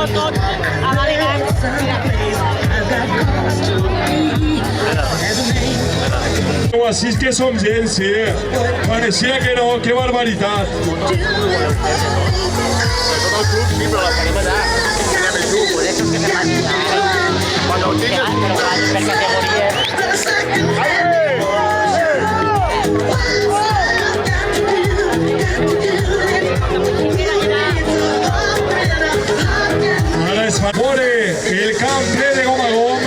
tot, amarigant. Així és que som gent, sí. Pareixia que no, que barbaritat. Tot el club sí, però la farem allà. Anem a tu. Por eso es que se mancha. Quan ho tingues... Pero vale, per categories. Ara es fa fora el camp ple de gom a gom.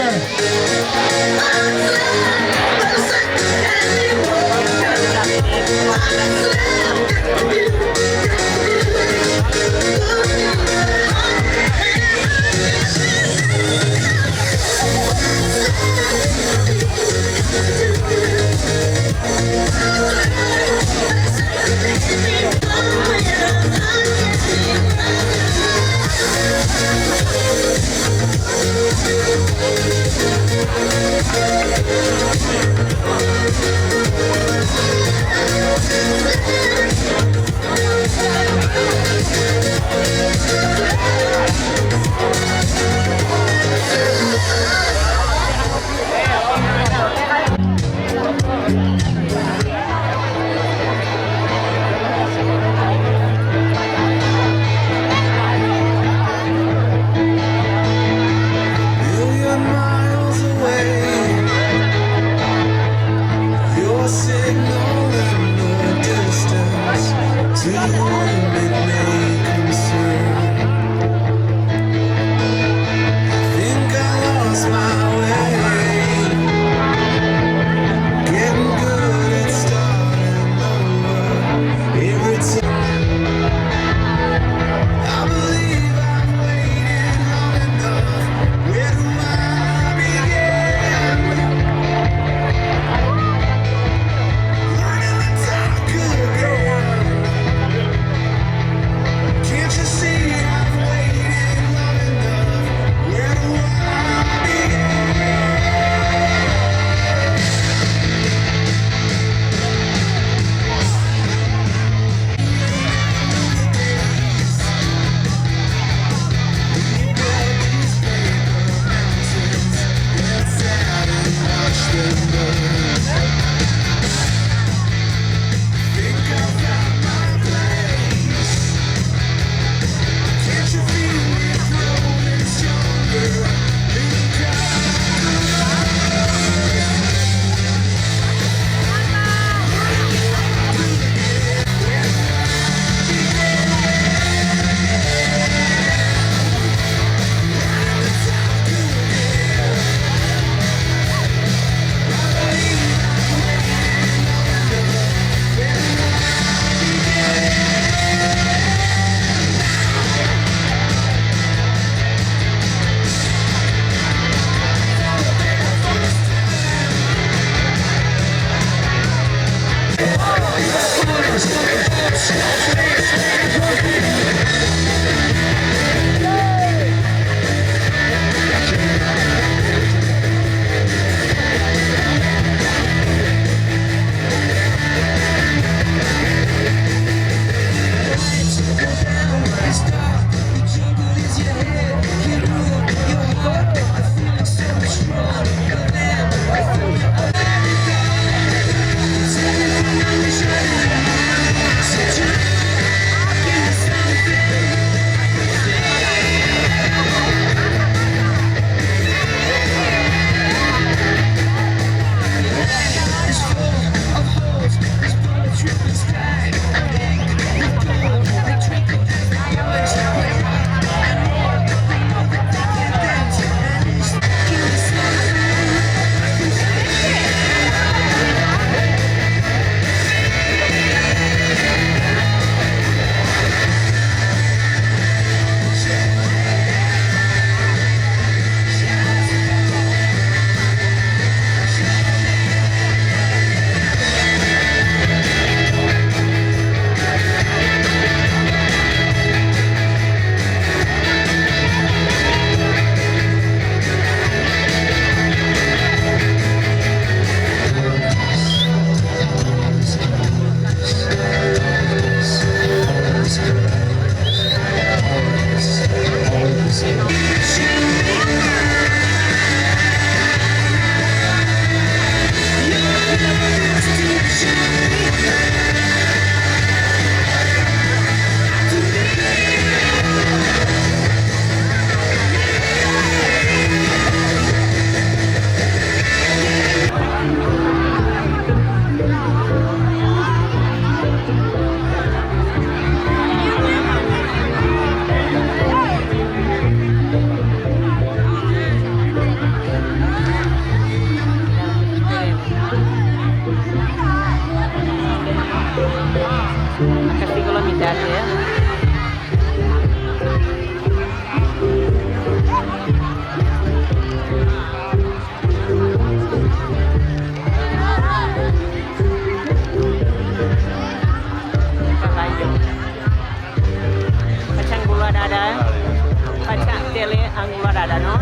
angular ada, no?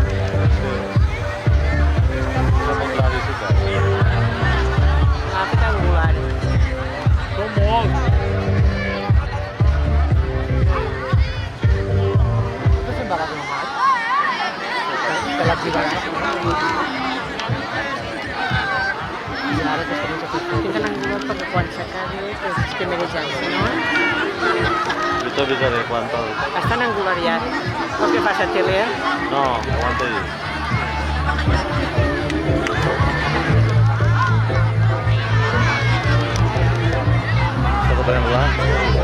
Bakit angular? Tomong. Gusto ba kasi mahal? Kalag di ba? Kita nang gulot pagkakuan sa kari, terus kemiri jansi, no? Itu bisa de cuánto. Hasta nang gular yan. Porque pasa tele, No, aguanta ahí. ¿Cuánto tenemos?